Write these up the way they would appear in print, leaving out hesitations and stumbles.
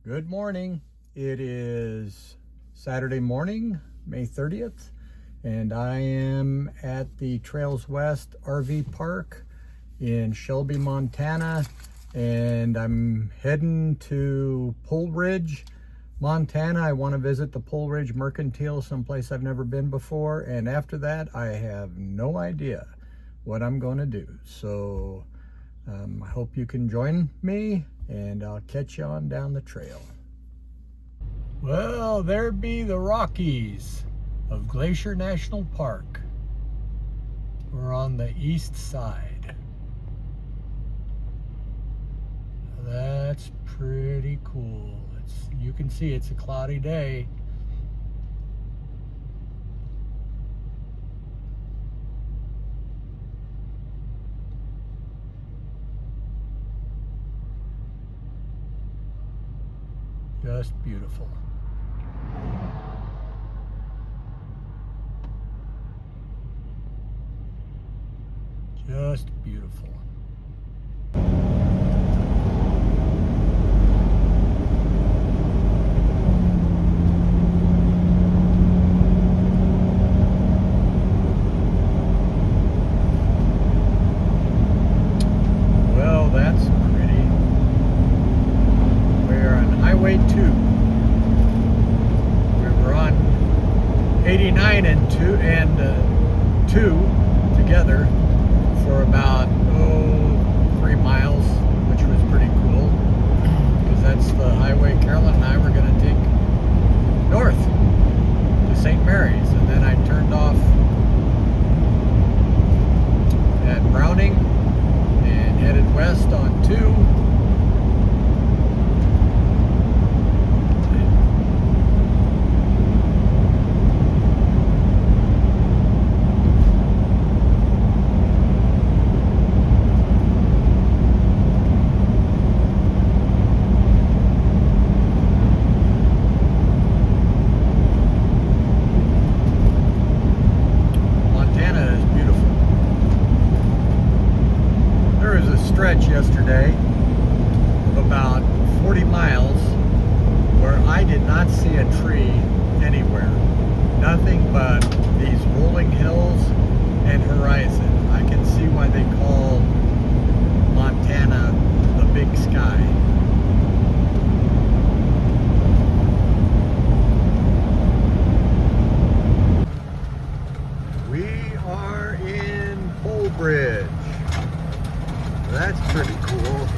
Good morning. It is Saturday morning, May 30th, and I am at the Trails West RV Park in Shelby, Montana, and I'm heading to Pole Ridge, Montana. I want to visit the Pole Ridge Mercantile, someplace I've never been before, and after that I have no idea what I'm going to do. So I hope you can join me, and I'll catch you on down the trail. Well, there be the Rockies of Glacier National Park. We're on the east side. That's pretty cool. You can see it's a cloudy day. Just beautiful. Just beautiful. Well, that's pretty. We're on Highway 2. We were on 89 and 2 together for about 3 miles, which was pretty cool, because that's the highway Carolyn and I were going to take north to St. Mary's, and then I turned off at Browning and headed west on 2. Stretch yesterday of about 40 miles where I did not see a tree anywhere. Nothing but these rolling hills and horizon. I can see why they call Montana the Big Sky. We are in Pole Bridge. That's pretty cool.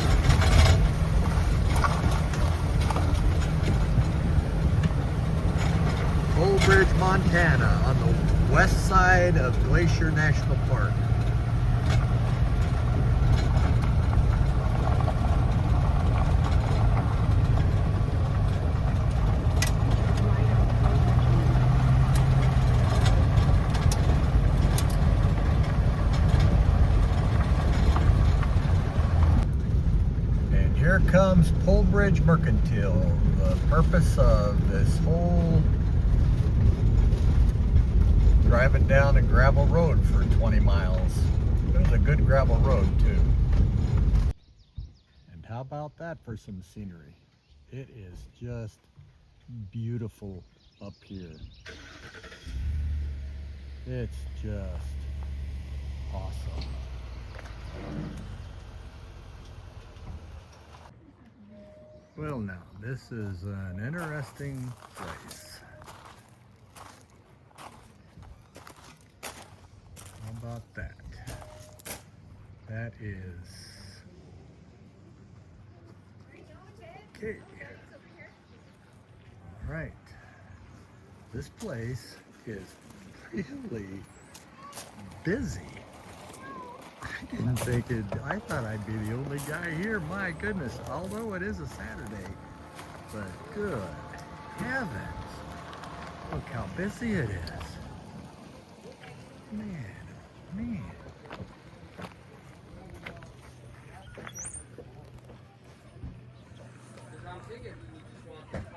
Pole Bridge, Montana, on the west side of Glacier National Park. Here comes Pole Bridge Mercantile. The purpose of this whole driving down a gravel road for 20 miles. It was a good gravel road too. And how about that for some scenery? It is just beautiful up here. It's just awesome. Well, now, this is an interesting place. How about that? That is... Okay. All right. This place is really busy. I didn't think it, I thought I'd be the only guy here, my goodness, although it is a Saturday, but good heavens, look how busy it is. Man.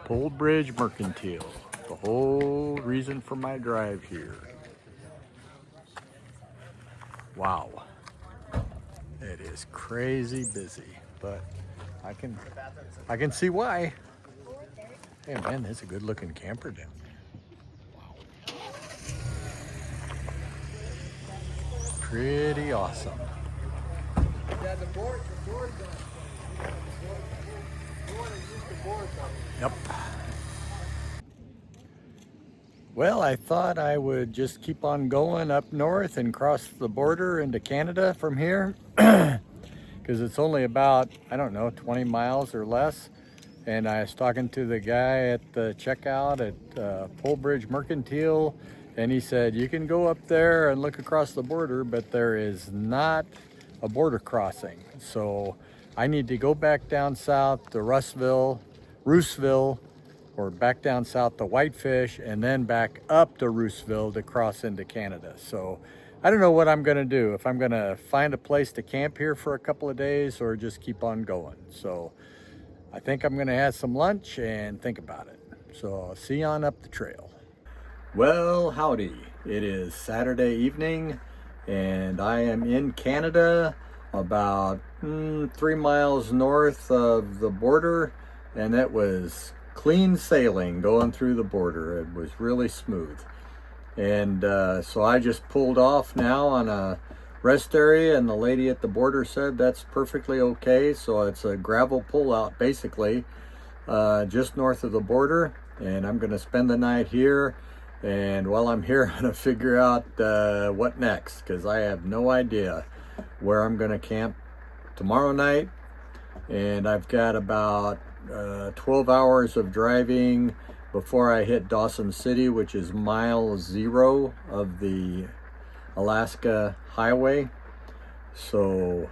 Pole Bridge Mercantile, the whole reason for my drive here. Wow. It is crazy busy, but I can see why. Hey man, that's a good looking camper down there. Wow. Pretty awesome. Yeah, the board's on. You want to use the board though. Yep. Well, I thought I would just keep on going up north and cross the border into Canada from here because it's only about, I don't know, 20 miles or less. And I was talking to the guy at the checkout at Polebridge Mercantile, and he said, you can go up there and look across the border, but there is not a border crossing. So I need to go back down south to Roosevelt, or back down south to Whitefish, and then back up to Roosevelt to cross into Canada. So I don't know what I'm gonna do, if I'm gonna find a place to camp here for a couple of days or just keep on going. So I think I'm gonna have some lunch and think about it. So I'll see you on up the trail. Well, howdy. It is Saturday evening and I am in Canada, about 3 miles north of the border, and it was clean sailing going through the border. It was really smooth. And so I just pulled off now on a rest area, and the lady at the border said that's perfectly okay. So it's a gravel pullout basically, just north of the border, and I'm gonna spend the night here. And while I'm here, I'm gonna figure out what next, because I have no idea where I'm gonna camp tomorrow night. And I've got about 12 hours of driving before I hit Dawson City, which is mile 0 of the Alaskan Highway. So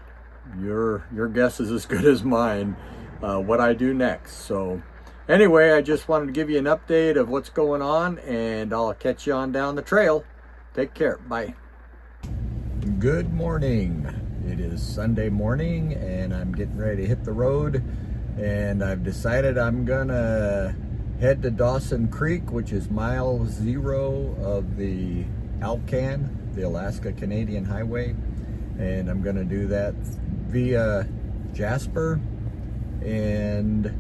your guess is as good as mine what I do next. So anyway, I just wanted to give you an update of what's going on, and I'll catch you on down the trail. Take care. Bye. Good morning. It is Sunday morning and I'm getting ready to hit the road, and I've decided I'm gonna head to Dawson Creek, which is mile 0 of the Alaskan, the Alaska-Canadian Highway, and I'm gonna do that via Jasper and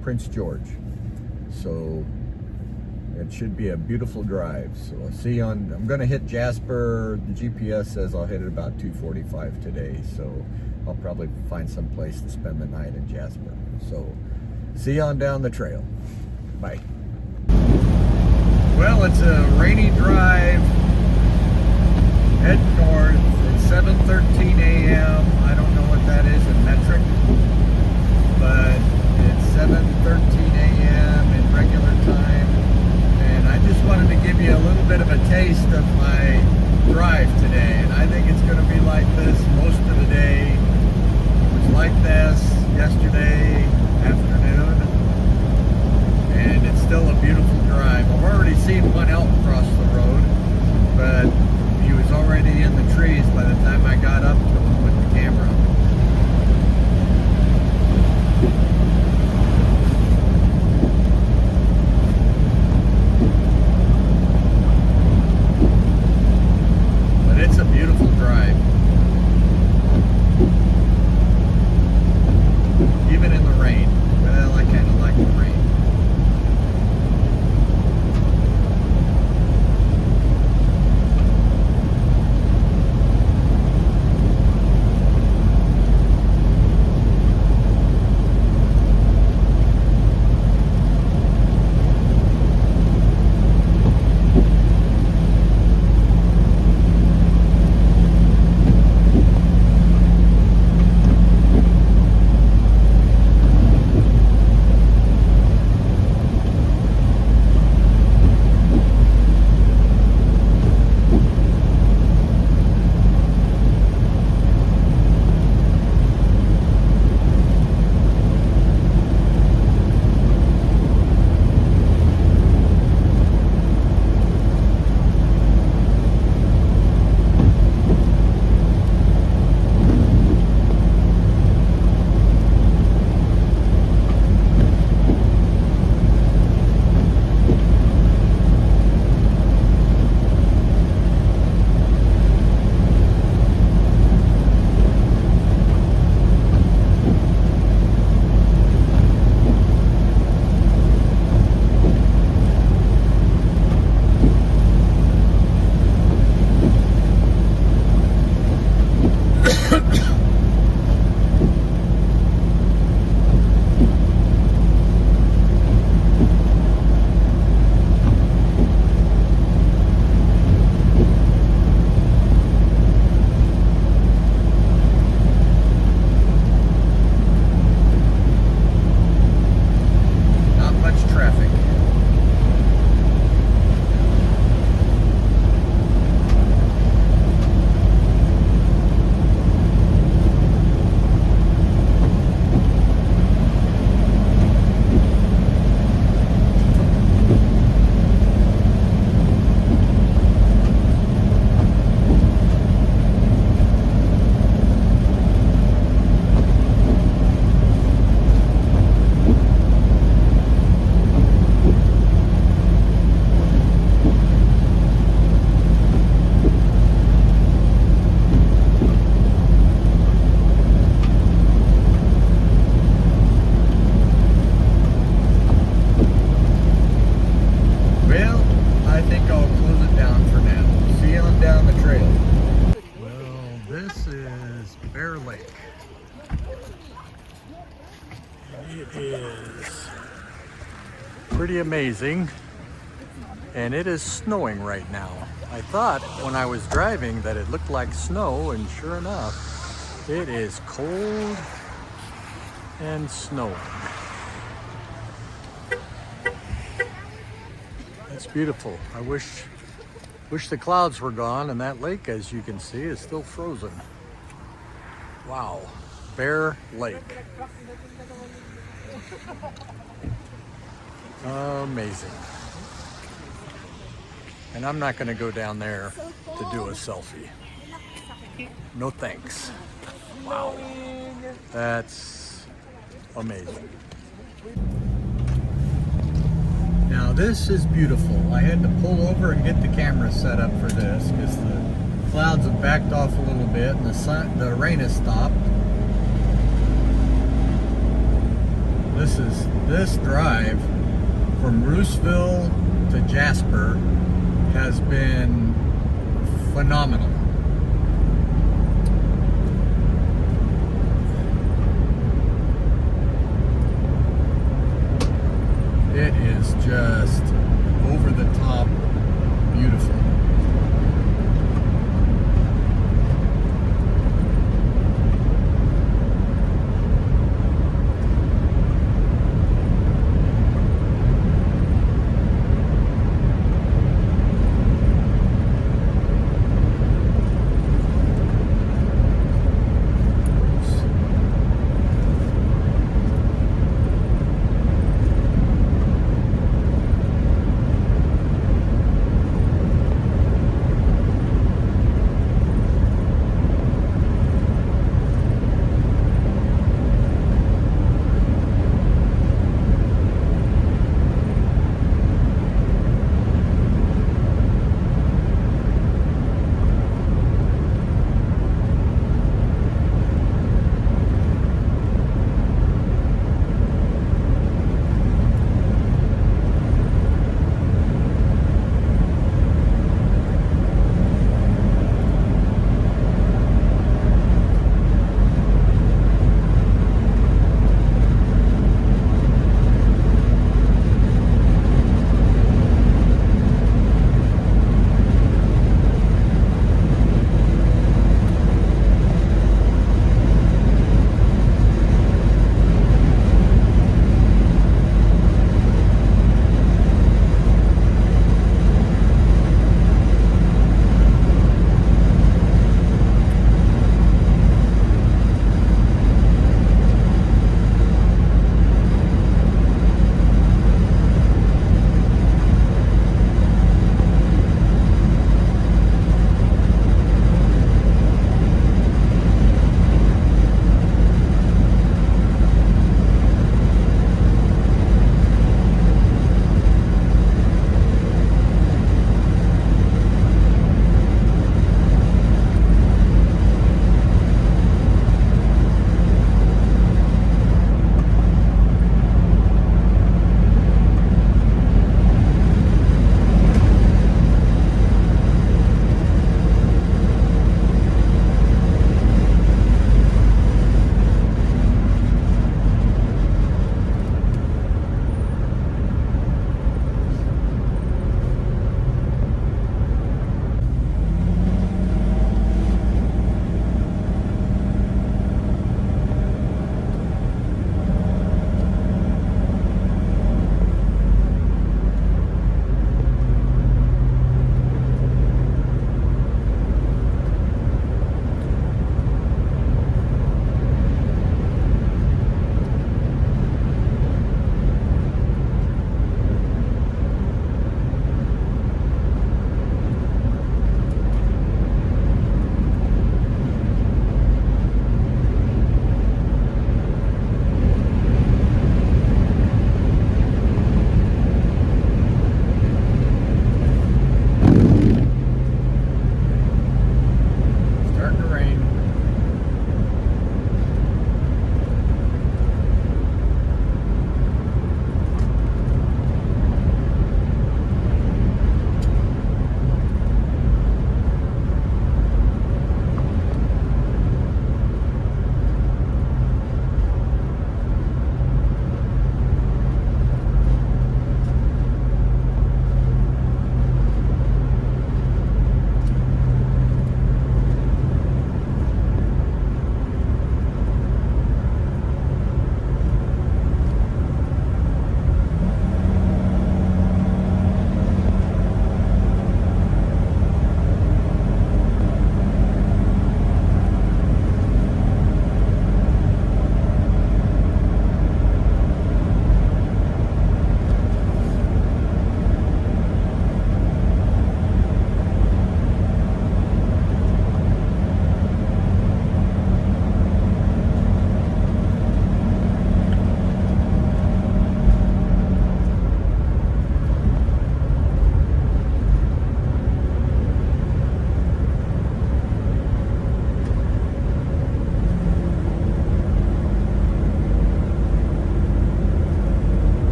Prince George. So it should be a beautiful drive. So I'll see you on, I'm gonna hit Jasper. The GPS says I'll hit it about 2:45 today. So I'll probably find some place to spend the night in Jasper. So see you on down the trail. Bye. Well, it's a rainy drive. Head north. It's 7:13 a.m. I don't know what that is in metric, but it's 7:13 a.m. in regular time. And I just wanted to give you a little bit of a taste of my drive today. And I think it's going to be like this most of the day. It was like this yesterday afternoon. And it's still a beautiful drive. I've already seen one elk cross the road, but he was already in the trees by the time I got up to him with the camera. is pretty amazing, and it is snowing right now. I thought when I was driving that it looked like snow, and sure enough, it is cold and snowing. It's beautiful. I wish the clouds were gone, and that lake, as you can see, is still frozen. Wow, Bear Lake. Amazing. And I'm not going to go down there to do a selfie. No thanks. Wow, that's amazing. Now this is beautiful. I had to pull over and get the camera set up for this because the clouds have backed off a little bit and the rain has stopped. This drive from Roosevelt to Jasper has been phenomenal. It is just over the top beautiful.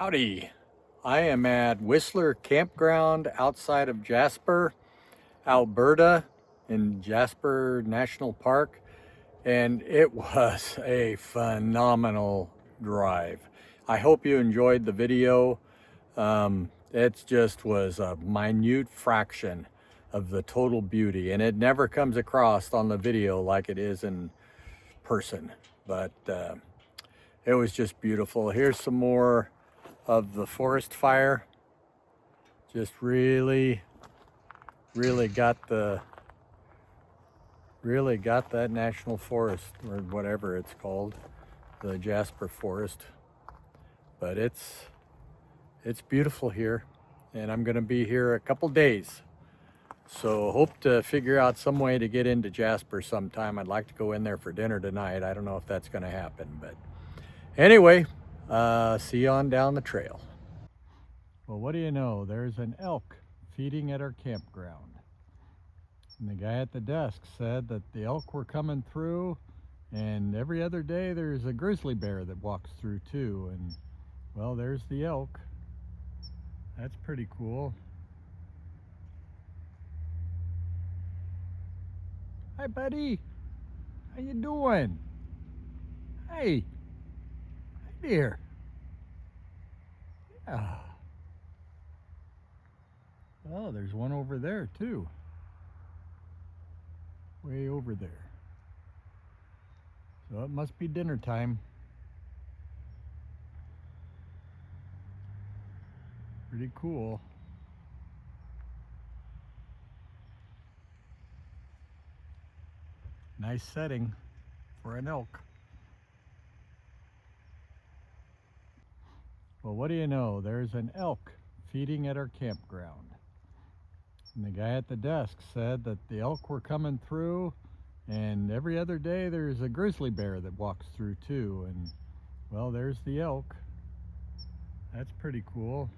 Howdy, I am at Whistler Campground outside of Jasper, Alberta, in Jasper National Park, and it was a phenomenal drive. I hope you enjoyed the video. It just was a minute fraction of the total beauty, and it never comes across on the video like it is in person, but it was just beautiful. Here's some more of the forest fire. Just really got that national forest, or whatever it's called, the Jasper Forest. But it's beautiful here, and I'm gonna be here a couple days. So hope to figure out some way to get into Jasper sometime. I'd like to go in there for dinner tonight. I don't know if that's gonna happen, but anyway, see you on down the trail. Well, what do you know? There's an elk feeding at our campground. And the guy at the desk said that the elk were coming through, and every other day there's a grizzly bear that walks through too. And well, there's the elk. That's pretty cool. Hi, buddy. How you doing? Hey. Hi there. Yeah. Oh, there's one over there too. Way over there. So it must be dinner time. Pretty cool. Nice setting for an elk. Well, what do you know? There's an elk feeding at our campground. And the guy at the desk said that the elk were coming through, and every other day there's a grizzly bear that walks through too. And well, there's the elk. That's pretty cool.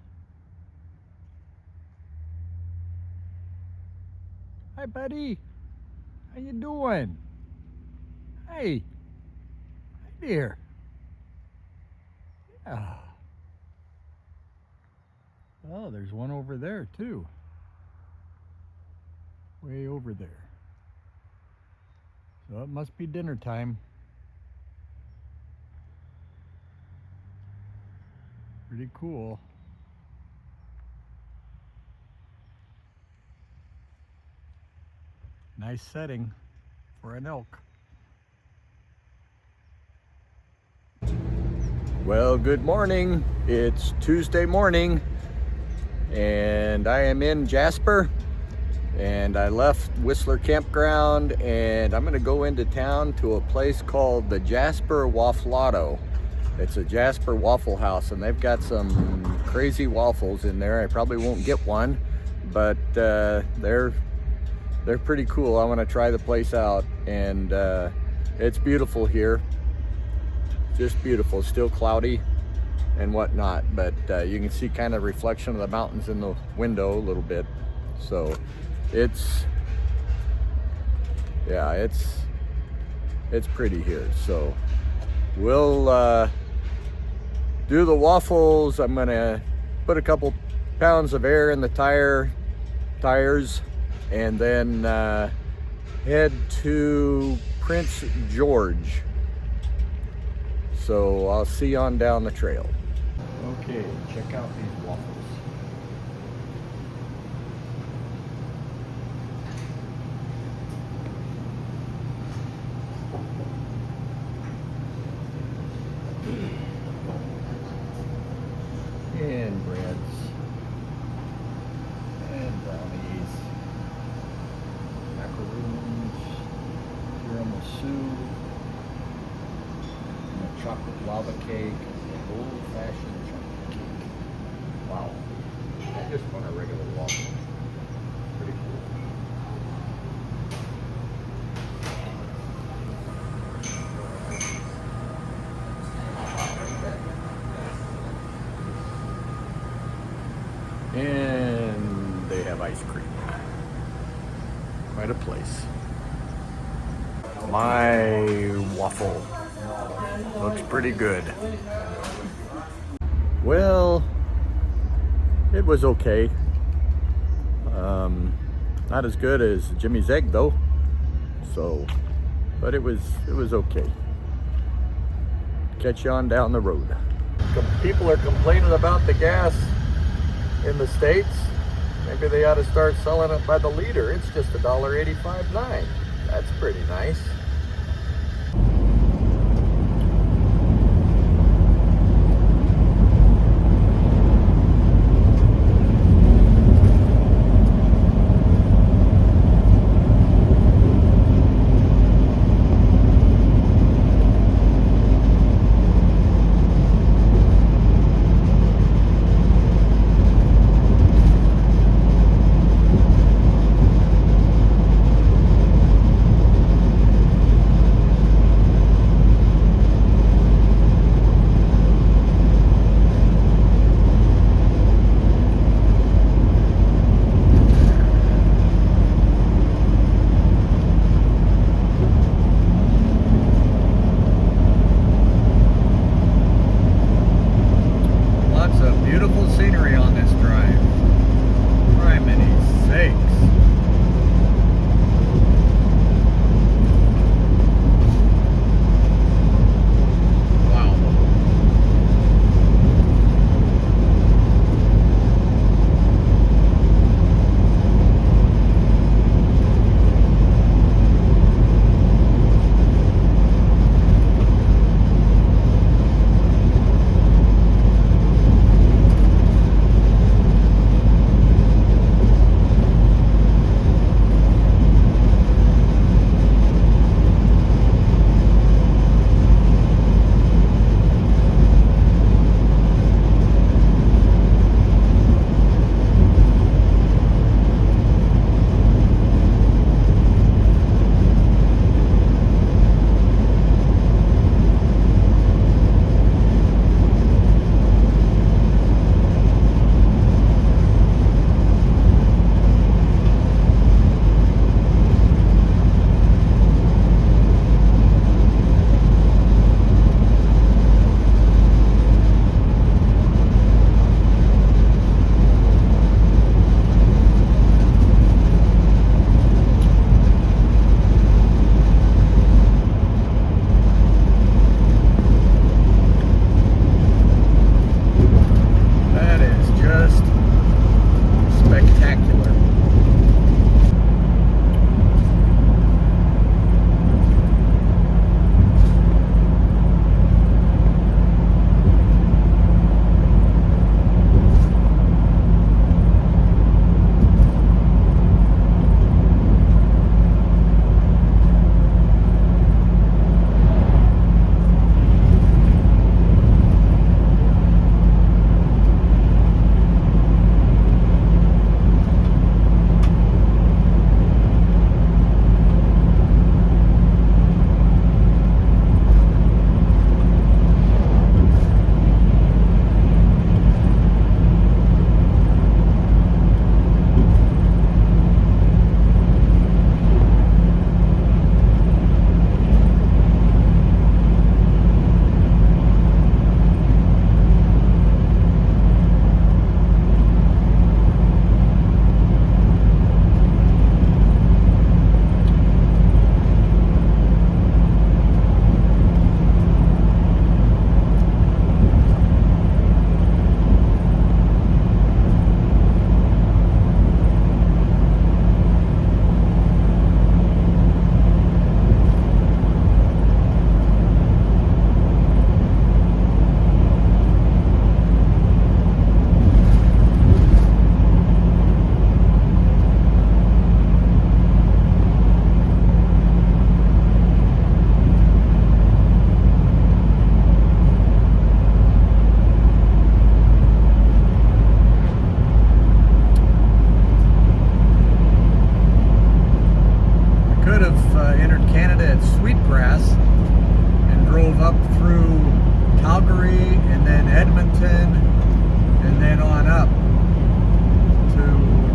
Hi, buddy. How you doing? Hey. Hi there. Yeah. Oh, there's one over there too. Way over there. So it must be dinner time. Pretty cool. Nice setting for an elk. Well, good morning. It's Tuesday morning, and I am in Jasper, and I left Whistler Campground, and I'm gonna go into town to a place called the Jasper Wafflato. It's a Jasper Waffle House, and they've got some crazy waffles in there. I probably won't get one, but they're pretty cool. I want to try the place out, and it's beautiful here. Just beautiful. Still cloudy and whatnot, but you can see kind of reflection of the mountains in the window a little bit. So it's pretty here. So we'll do the waffles. I'm gonna put a couple pounds of air in the tires, and then head to Prince George. So I'll see you on down the trail. Okay, check out these waffles. And breads. And brownies. Macaroons. Tiramisu. Chocolate lava cake, old-fashioned chocolate cake. Wow. I just want a regular waffle. Pretty cool. And they have ice cream. Quite a place. My waffle looks pretty good. Well, it was okay. Not as good as Jimmy's egg though. So, but it was okay. Catch you on down the road. People are complaining about the gas in the States. Maybe they ought to start selling it by the liter. It's just $1.85.9. That's pretty nice. Beautiful scenery on this drive. Criminy sakes. Wow.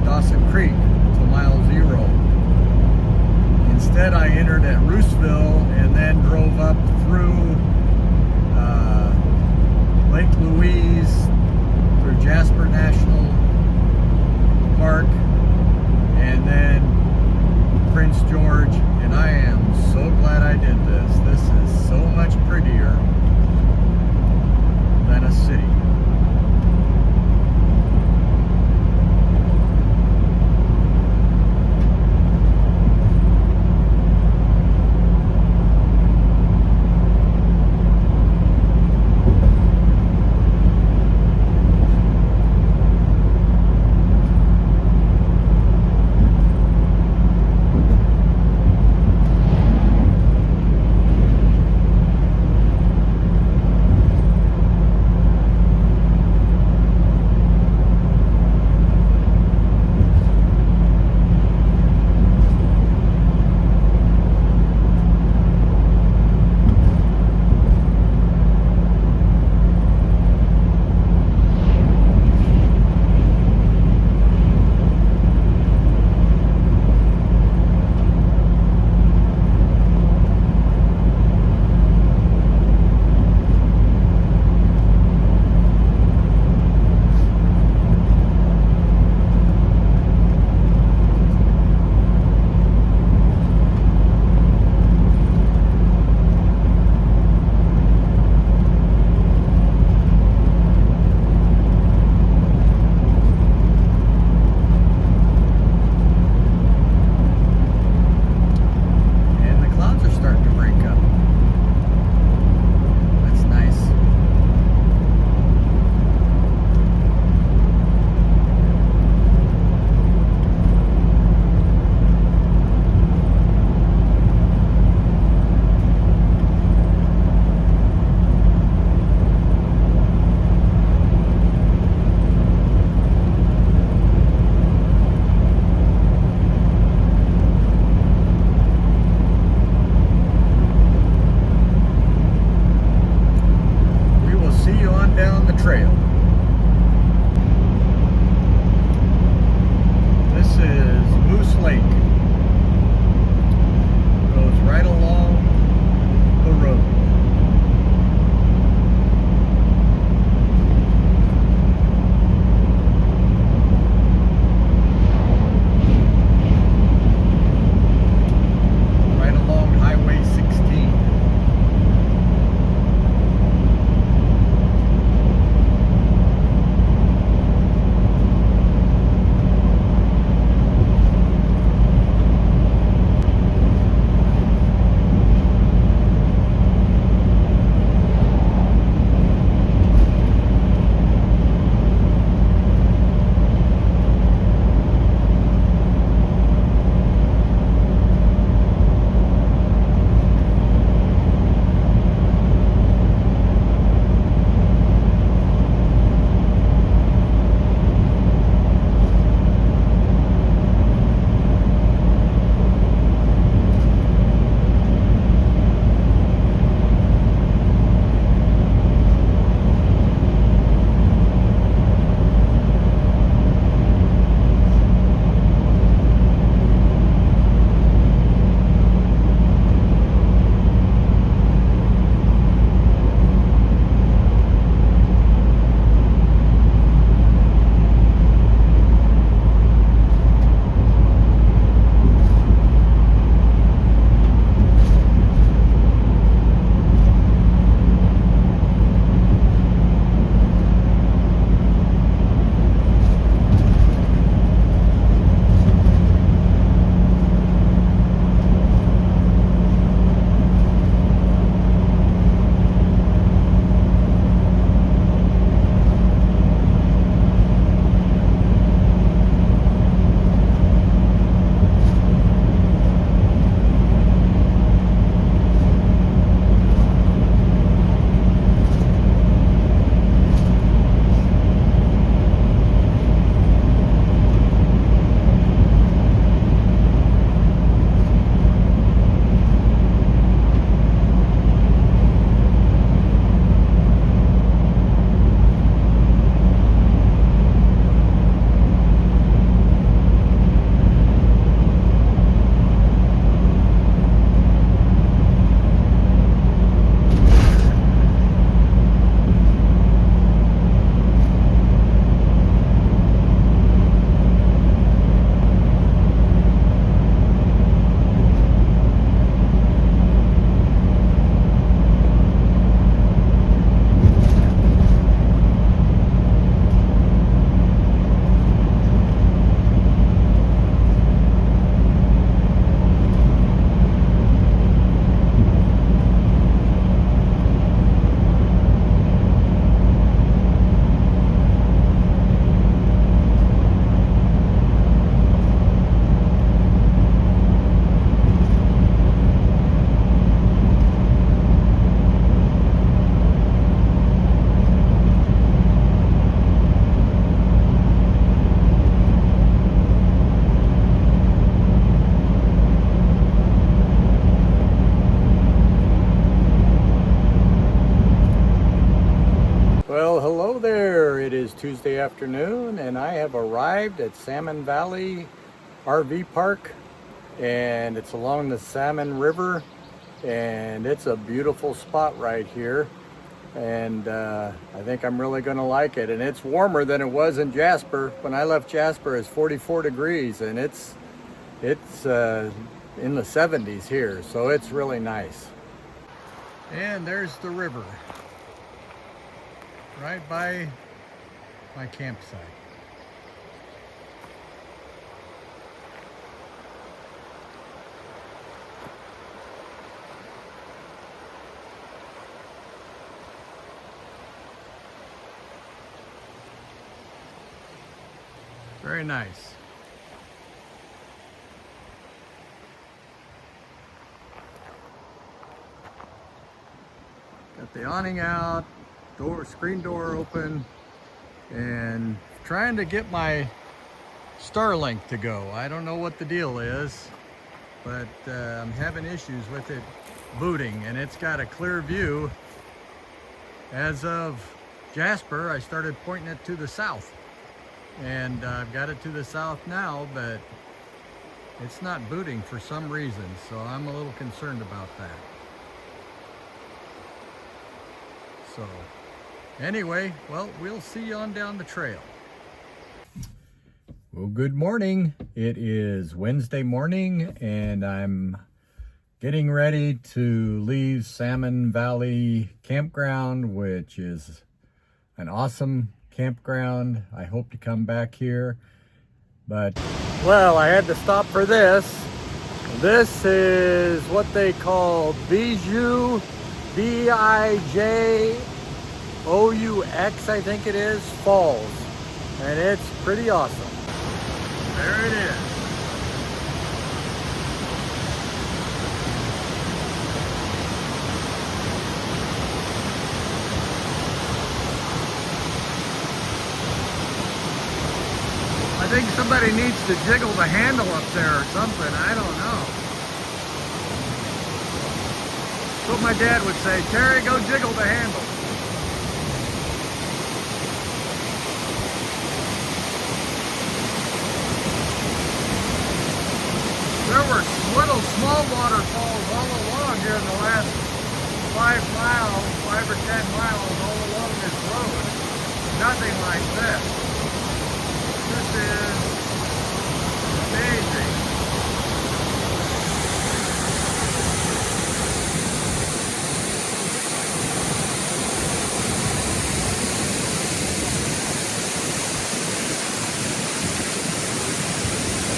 Dawson Creek to mile 0. Instead, I entered at Roosevelt and then drove up through Lake Louise through Jasper National Park, and then Prince George, and I am so glad I did this. This is so much prettier than a city. Tuesday afternoon, and I have arrived at Salmon Valley RV Park, and it's along the Salmon River, and it's a beautiful spot right here, and I think I'm really going to like it. And it's warmer than it was in Jasper. When I left Jasper, it's 44 degrees, and it's in the 70s here, so it's really nice. And there's the river right by my campsite. Very nice. Got the awning out, screen door open, and trying to get my Starlink to go. I don't know what the deal is, but I'm having issues with it booting, and it's got a clear view. As of Jasper, I started pointing it to the south, and I've got it to the south now, but it's not booting for some reason, so I'm a little concerned about that. So anyway, well, we'll see you on down the trail. Well, good morning. It is Wednesday morning, and I'm getting ready to leave Salmon Valley Campground, which is an awesome campground. I hope to come back here, but well, I had to stop for this. This is what they call Bijou, B-I-J-O-U-X, I think it is, Falls, and it's pretty awesome. There it is. I think somebody needs to jiggle the handle up there or something. I don't know. That's what my dad would say. Terry, go jiggle the handle. There were little small waterfalls all along here in the last 5 or 10 miles all along this road. Nothing like this. This is amazing.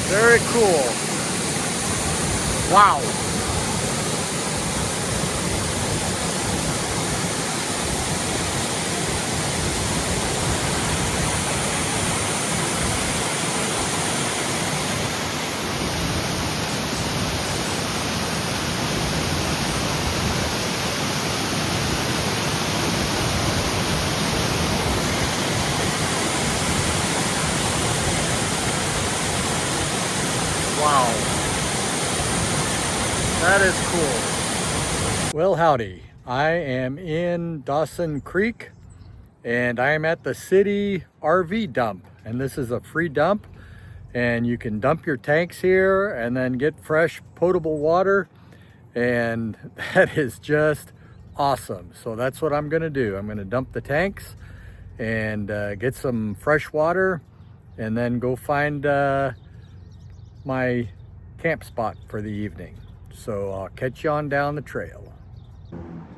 Very cool. Wow. Wow. That is cool. Well, howdy. I am in Dawson Creek, and I am at the city RV dump, and this is a free dump, and you can dump your tanks here and then get fresh potable water, and that is just awesome. So that's what I'm gonna do. I'm gonna dump the tanks and get some fresh water, and then go find my camp spot for the evening. So I'll catch you on down the trail.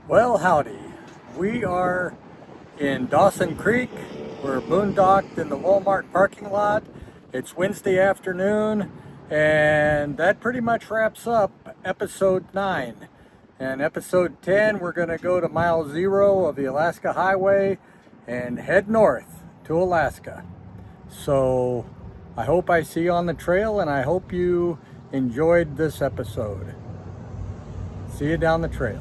Well, howdy. We are in Dawson Creek. We're boondocked in the Walmart parking lot. It's Wednesday afternoon, and that pretty much wraps up episode 9. And episode 10, we're gonna go to mile 0 of the Alaskan Highway and head north to Alaska. So I hope I see you on the trail, and I hope you enjoyed this episode. See you down the trail.